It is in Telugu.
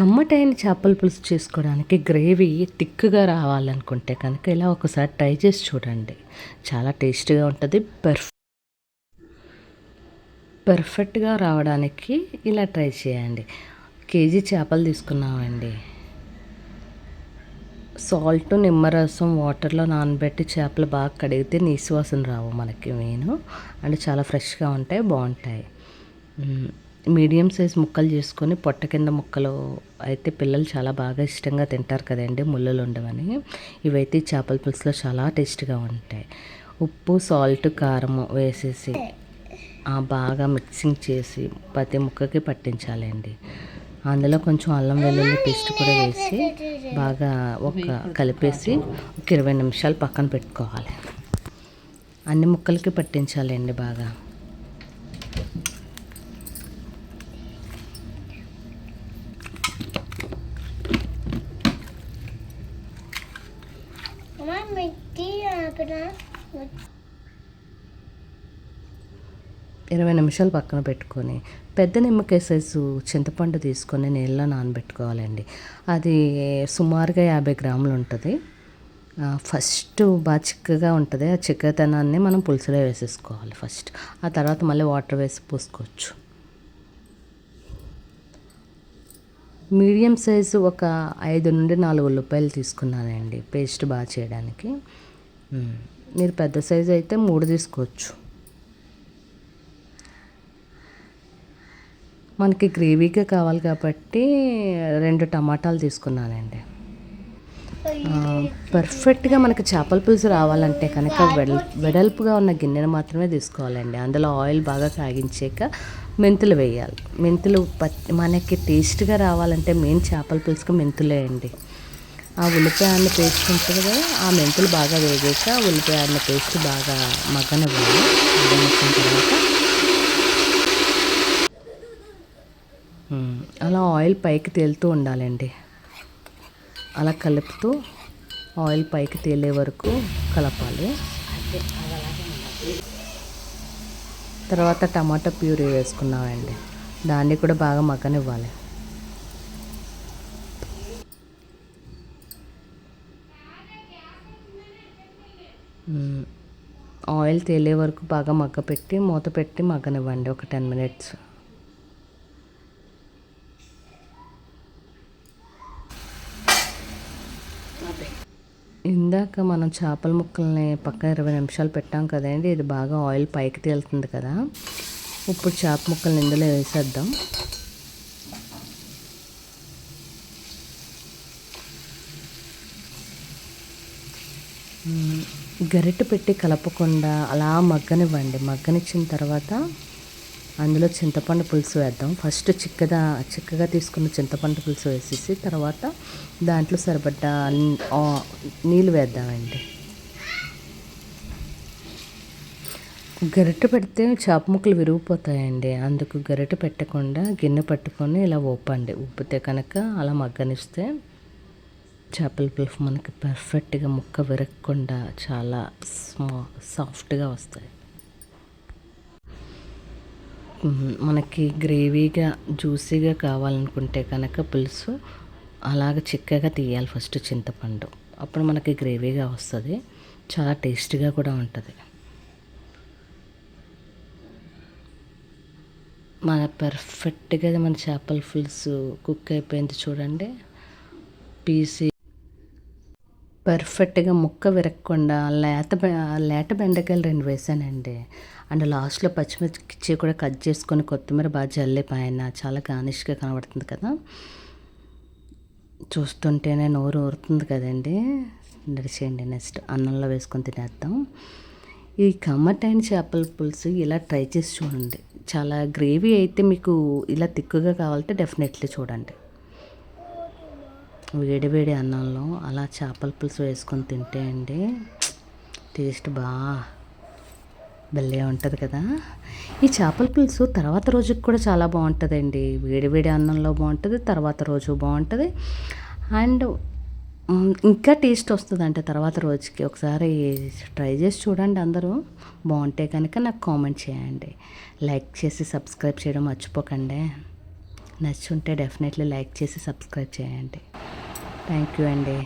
కమ్మటైన చేపల పులుసు చేసుకోవడానికి గ్రేవీ థిక్‌గా రావాలనుకుంటే కనుక ఇలా ఒకసారి ట్రై చేసి చూడండి. చాలా టేస్టీగా ఉంటుంది. పర్ఫెక్ట్‌గా రావడానికి ఇలా ట్రై చేయండి. కేజీ చేపలు తీసుకున్నామండి. సాల్ట్, నిమ్మరసం వాటర్‌లో నానబెట్టి చేపలు బాగా కడిగితే నీసు వాసన రావు మనకి మెయిను. అండ్ చాలా ఫ్రెష్‌గా ఉంటాయి, బాగుంటాయి. మీడియం సైజ్ ముక్కలు చేసుకొని పొట్ట కింద ముక్కలు అయితే పిల్లలు చాలా బాగా ఇష్టంగా తింటారు కదండి, ముళ్ళులు ఉండవని. ఇవైతే చేపల పులుసులో చాలా టేస్ట్గా ఉంటాయి. ఉప్పు, సాల్ట్, కారం వేసేసి బాగా మిక్సింగ్ చేసి ప్రతి ముక్కకి పట్టించాలండి. అందులో కొంచెం అల్లం వెల్లుల్లి పేస్ట్ కూడా వేసి బాగా కలిపేసి ఒక 20 నిమిషాలు పక్కన పెట్టుకోవాలి. అన్ని ముక్కలకి పట్టించాలండి బాగా. ఇరవై నిమిషాలు పక్కన పెట్టుకొని పెద్ద నిమ్మకాయ సైజు చింతపండు తీసుకొని నీళ్ళలో నానబెట్టుకోవాలండి. అది సుమారుగా 50 గ్రాములు ఉంటుంది. ఫస్ట్ బాగా చిక్కగా ఉంటుంది. ఆ చిక్కదనాన్ని మనం పులుసులో వేసేసుకోవాలి ఫస్ట్. ఆ తర్వాత మళ్ళీ వాటర్ వేసి పోసుకోవచ్చు. మీడియం సైజు ఒక 5 నుండి 4 ఉల్లిపాయలు తీసుకున్నానండి పేస్ట్ బాగా చేయడానికి. మీరు పెద్ద సైజు అయితే 3 తీసుకోవచ్చు. మనకి గ్రేవీగా కావాలి కాబట్టి 2 టమాటాలు తీసుకున్నానండి. పర్ఫెక్ట్గా మనకి చేపల పులుసు రావాలంటే కనుక వెడల్పుగా ఉన్న గిన్నెను మాత్రమే తీసుకోవాలండి. అందులో ఆయిల్ బాగా కాగించాక మెంతులు వేయాలి. మెంతులు మనకి టేస్ట్గా రావాలంటే మెయిన్ చేపల పులుసుకు మెంతులే అండి. ఆ ఉల్లిపాయ అన్న పేస్ట్ ఉంటుంది కదా, ఆ మెంతులు బాగా వేగాక ఉల్లిపాయ అన్న పేస్ట్ బాగా మగ్గనివ్వాలి. మగ్గనిచ్చిన తర్వాత అలా ఆయిల్ పైకి తేలుతూ ఉండాలండి. అలా కలుపుతూ ఆయిల్ పైకి తేలే వరకు కలపాలి. తర్వాత టమాటా ప్యూరీ వేసుకున్నామండి. దాన్ని కూడా బాగా మగ్గనివ్వాలి. ఆయిల్ తేలే వరకు బాగా మగ్గపెట్టి మూత పెట్టి మగ్గనివ్వండి ఒక 10 మినిట్స్. ఇందాక మనం చేపల ముక్కల్ని పక్క 20 నిమిషాలు పెట్టాం కదండి. ఇది బాగా ఆయిల్ పైకి తేలుతుంది కదా. ఇప్పుడు చేప ముక్కల్ని ఇందులో వేసేద్దాం. గరిటె పెట్టి కలపకుండా అలా మగ్గనివ్వండి. మగ్గనిచ్చిన తర్వాత అందులో చింతపండు పులుసు వేద్దాం. ఫస్ట్ చిక్కగా తీసుకున్న చింతపండు పులుసు వేసేసి తర్వాత దాంట్లో సరిపడ్డ నీళ్ళు వేద్దామండి. గరిటె పెడితే చేప ముక్కలు విరిగిపోతాయండి. అందుకు గరిటె పెట్టకుండా గిన్నె పట్టుకొని ఇలా ఊపండి. ఉప్పితే కనుక అలా మగ్గనిస్తే చేపల పులుసు మనకి పర్ఫెక్ట్గా ముక్క విరగకుండా చాలా సాఫ్ట్గా వస్తాయి. మనకి గ్రేవీగా జ్యూసీగా కావాలనుకుంటే కనుక పులుసు అలాగ చిక్కగా తీయాలి ఫస్ట్ చింతపండు. అప్పుడు మనకి గ్రేవీగా వస్తుంది. చాలా టేస్టీగా కూడా ఉంటుంది. మన పర్ఫెక్ట్గా మన చేపల పులుసు కుక్ అయిపోయింది చూడండి. పీసి పర్ఫెక్ట్గా ముక్క విరగకుండా లేత బెండకాయలు 2 వేసానండి. అండ్ లాస్ట్లో పచ్చిమిర్చి కూడా కట్ చేసుకొని కొత్తిమీర బాగా జల్లి పైన చాలా గార్నిష్గా కనబడుతుంది కదా. చూస్తుంటేనే నోరు ఊరుతుంది కదండి. నడిచేయండి. నెక్స్ట్ అన్నంలో వేసుకొని తినేద్దాం. ఈ కమ్మటైన చేపల పులుసు ఇలా ట్రై చేసి చూడండి. చాలా గ్రేవీ అయితే మీకు ఇలా తిక్కుగా కావాలంటే డెఫినెట్లీ చూడండి. వేడి అన్నంలో అలా చేపల పులుసు వేసుకొని తింటే అండి టేస్ట్ భలే ఉంటుంది కదా. ఈ చేపల పులుసు తర్వాత రోజుకి కూడా చాలా బాగుంటుందండి. వేడి అన్నంలో బాగుంటుంది, తర్వాత రోజు బాగుంటుంది. అండ్ ఇంకా టేస్ట్ వస్తుంది అంటే తర్వాత రోజుకి. ఒకసారి ట్రై చేసి చూడండి అందరూ. బాగుంటే కనుక నాకు కామెంట్ చేయండి. లైక్ చేసి సబ్స్క్రైబ్ చేయడం మర్చిపోకండి. నచ్చుంటే డెఫినెట్లీ లైక్ చేసి సబ్స్క్రైబ్ చేయండి. థ్యాంక్ యూ అండి.